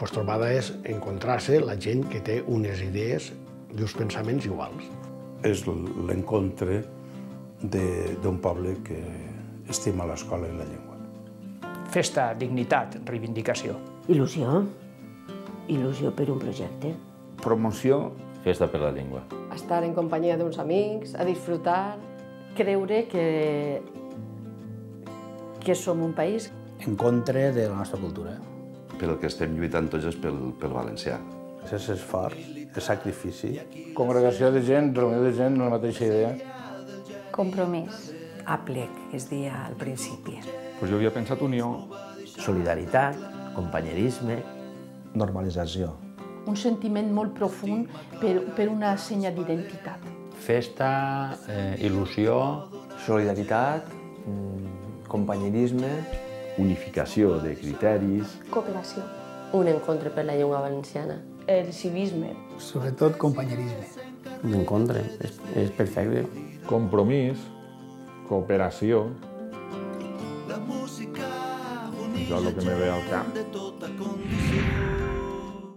postrobada és encontrar-se la gent que té unes idees i uns pensaments iguals. És l'encontre d'un poble que estima l'escola i la llengua. Festa, dignitat, reivindicació. Il·lusió. Il·lusió per un projecte. Promoció. Festa per la llengua. Estar en companyia d'uns amics, a disfrutar, creure que som un país. Encontre de la nostra cultura. Pel que estem lluitant tots és pel valencià. És esforç, és sacrifici. Congregació de gent, reunió de gent, la mateixa idea. Compromís. Aplec, que es deia al principi. Pues jo havia pensat unió. Solidaritat, companyerisme. Normalització. Un sentiment molt profund per una senya d'identitat. Festa, il·lusió, solidaritat, companyerisme, unificació de criteris, cooperació, un encontre per la llengua valenciana, el civisme, sobretot companyerisme. Un encontre, és perfecte. Compromís, cooperació. Això és el que me ve al cap.